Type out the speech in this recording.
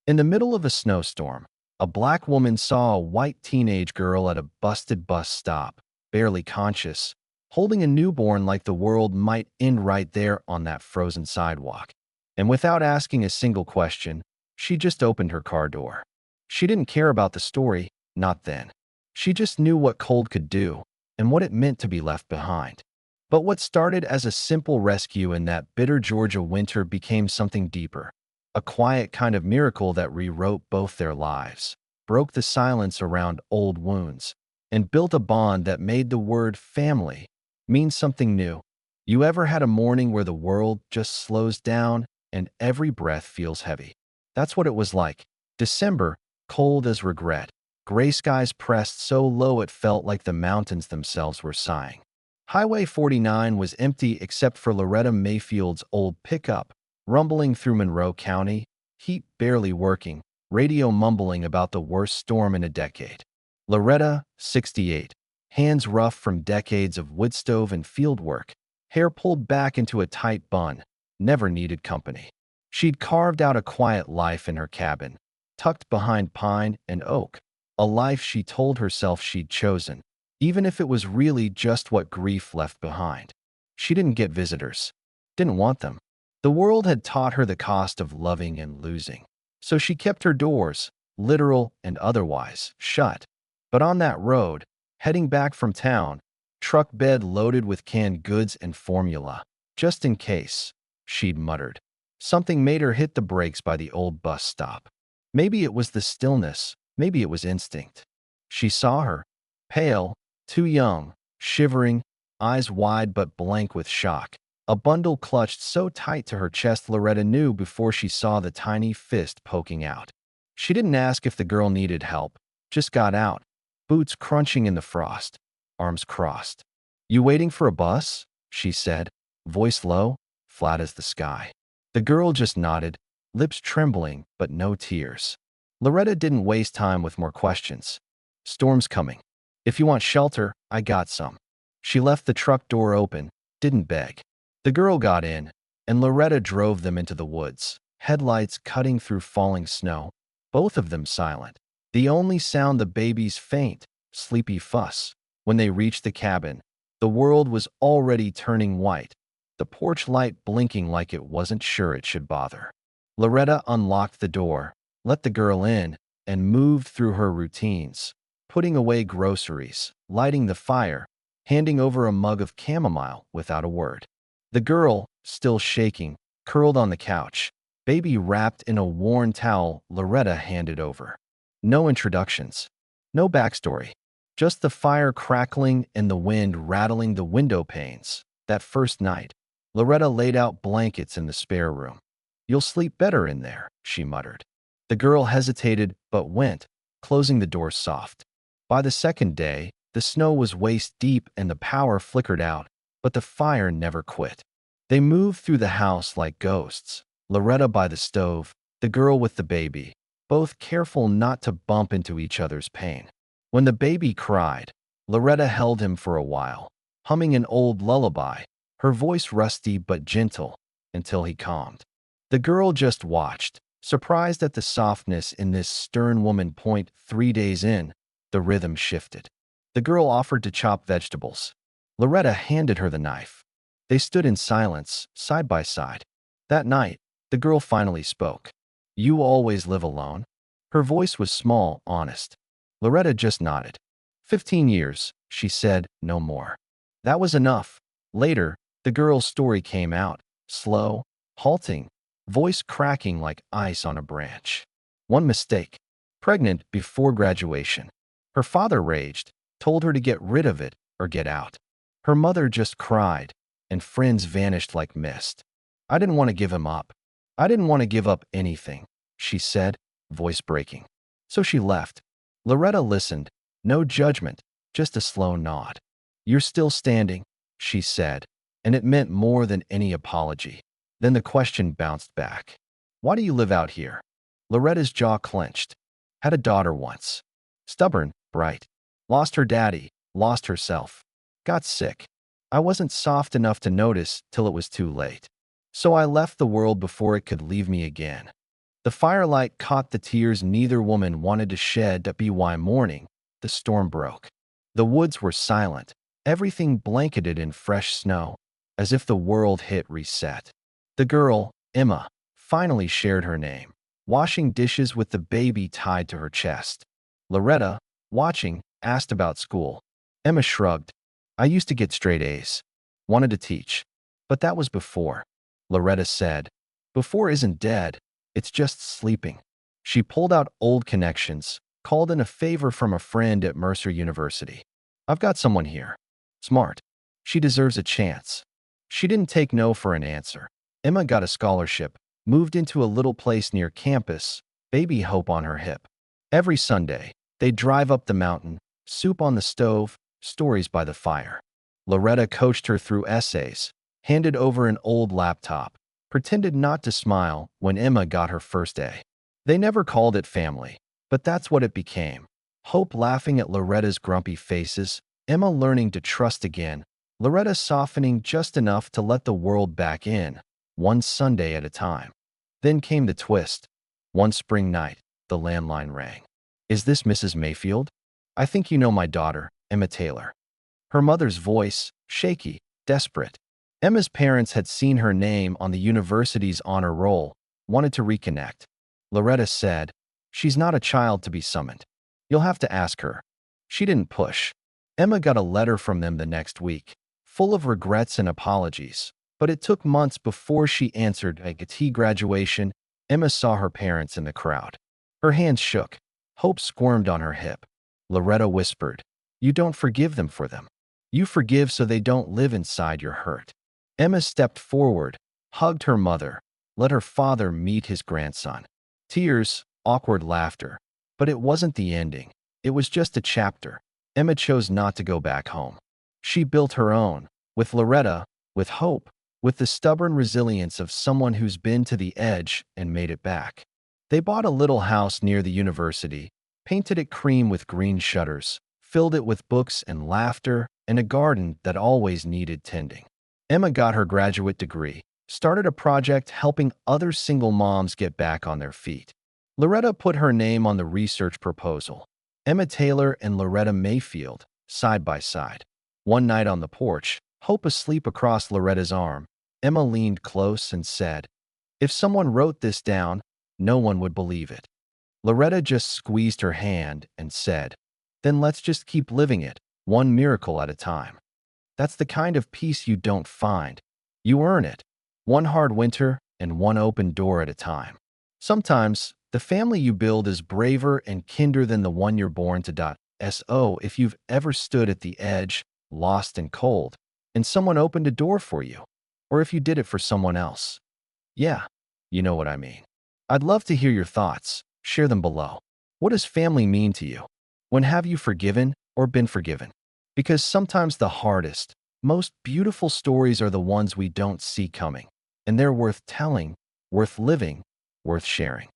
In the middle of a snowstorm, a black woman saw a white teenage girl at a busted bus stop, barely conscious, holding a newborn like the world might end right there on that frozen sidewalk. And without asking a single question, she just opened her car door. She didn't care about the story, not then. She just knew what cold could do and what it meant to be left behind. But what started as a simple rescue in that bitter Georgia winter became something deeper, a quiet kind of miracle that rewrote both their lives, broke the silence around old wounds, and built a bond that made the word family mean something new. You ever had a morning where the world just slows down and every breath feels heavy? That's what it was like. December, cold as regret. Gray skies pressed so low it felt like the mountains themselves were sighing. Highway 49 was empty except for Loretta Mayfield's old pickup, rumbling through Monroe County, heat barely working, radio mumbling about the worst storm in a decade. Loretta, 68, hands rough from decades of wood stove and field work, hair pulled back into a tight bun, never needed company. She'd carved out a quiet life in her cabin, tucked behind pine and oak, a life she told herself she'd chosen, even if it was really just what grief left behind. She didn't get visitors, didn't want them. The world had taught her the cost of loving and losing. So she kept her doors, literal and otherwise, shut. But on that road, heading back from town, truck bed loaded with canned goods and formula, just in case, she'd muttered. Something made her hit the brakes by the old bus stop. Maybe it was the stillness, maybe it was instinct. She saw her, pale, too young, shivering, eyes wide but blank with shock. A bundle clutched so tight to her chest Loretta knew before she saw the tiny fist poking out. She didn't ask if the girl needed help, just got out, boots crunching in the frost, arms crossed. "You waiting for a bus?" she said, voice low, flat as the sky. The girl just nodded, lips trembling but no tears. Loretta didn't waste time with more questions. "Storm's coming. If you want shelter, I got some." She left the truck door open, didn't beg. The girl got in, and Loretta drove them into the woods, headlights cutting through falling snow, both of them silent. The only sound the baby's faint, sleepy fuss. When they reached the cabin, the world was already turning white, the porch light blinking like it wasn't sure it should bother. Loretta unlocked the door, let the girl in, and moved through her routines, putting away groceries, lighting the fire, handing over a mug of chamomile without a word. The girl, still shaking, curled on the couch, baby wrapped in a worn towel Loretta handed over. No introductions, no backstory, just the fire crackling and the wind rattling the window panes. That first night, Loretta laid out blankets in the spare room. "You'll sleep better in there," she muttered. The girl hesitated but went, closing the door soft. By the second day, the snow was waist deep and the power flickered out, but the fire never quit. They moved through the house like ghosts, Loretta by the stove, the girl with the baby, both careful not to bump into each other's pain. When the baby cried, Loretta held him for a while, humming an old lullaby, her voice rusty but gentle, until he calmed. The girl just watched, surprised at the softness in this stern woman. 3 days in, the rhythm shifted. The girl offered to chop vegetables. Loretta handed her the knife. They stood in silence, side by side. That night, the girl finally spoke. "You always live alone?" Her voice was small, honest. Loretta just nodded. 15 years, she said, no more. That was enough. Later, the girl's story came out, slow, halting, voice cracking like ice on a branch. One mistake. Pregnant before graduation. Her father raged, told her to get rid of it or get out. Her mother just cried, and friends vanished like mist. "I didn't want to give him up. I didn't want to give up anything," she said, voice breaking. So she left. Loretta listened, no judgment, just a slow nod. "You're still standing," she said, and it meant more than any apology. Then the question bounced back. "Why do you live out here?" Loretta's jaw clenched. "Had a daughter once. Stubborn, bright. Lost her daddy, lost herself. Got sick. I wasn't soft enough to notice till it was too late. So I left the world before it could leave me again." The firelight caught the tears neither woman wanted to shed. By morning, the storm broke. The woods were silent, everything blanketed in fresh snow, as if the world hit reset. The girl, Emma, finally shared her name, washing dishes with the baby tied to her chest. Loretta, watching, asked about school. Emma shrugged. I used to get straight A's. Wanted to teach. But that was before. Loretta said, before isn't dead, it's just sleeping. She pulled out old connections, called in a favor from a friend at Mercer University. I've got someone here. Smart. She deserves a chance. She didn't take no for an answer. Emma got a scholarship, moved into a little place near campus, baby hope on her hip. Every Sunday, they'd drive up the mountain, soup on the stove, stories by the fire. Loretta coached her through essays, handed over an old laptop, pretended not to smile when Emma got her first A. They never called it family, but that's what it became. Hope laughing at Loretta's grumpy faces, Emma learning to trust again, Loretta softening just enough to let the world back in, one Sunday at a time. Then came the twist. One spring night, the landline rang. Is this Mrs. Mayfield? I think you know my daughter, Emma Taylor. Her mother's voice, shaky, desperate. Emma's parents had seen her name on the university's honor roll, wanted to reconnect. Loretta said, she's not a child to be summoned. You'll have to ask her. She didn't push. Emma got a letter from them the next week, full of regrets and apologies, but it took months before she answered. At a tea graduation, Emma saw her parents in the crowd. Her hands shook. Hope squirmed on her hip. Loretta whispered, you don't forgive them for them. You forgive so they don't live inside your hurt. Emma stepped forward, hugged her mother, let her father meet his grandson. Tears, awkward laughter. But it wasn't the ending. It was just a chapter. Emma chose not to go back home. She built her own, with Loretta, with hope, with the stubborn resilience of someone who's been to the edge and made it back. They bought a little house near the university, painted it cream with green shutters, filled it with books and laughter, and a garden that always needed tending. Emma got her graduate degree, started a project helping other single moms get back on their feet. Loretta put her name on the research proposal. Emma Taylor and Loretta Mayfield, side by side. One night on the porch, Hope asleep across Loretta's arm, Emma leaned close and said, if someone wrote this down, no one would believe it. Loretta just squeezed her hand and said, then let's just keep living it, one miracle at a time. That's the kind of peace you don't find. You earn it, one hard winter and one open door at a time. Sometimes, the family you build is braver and kinder than the one you're born to. So if you've ever stood at the edge, lost and cold, and someone opened a door for you, or if you did it for someone else. Yeah, you know what I mean. I'd love to hear your thoughts. Share them below. What does family mean to you? When have you forgiven or been forgiven? Because sometimes the hardest, most beautiful stories are the ones we don't see coming, and they're worth telling, worth living, worth sharing.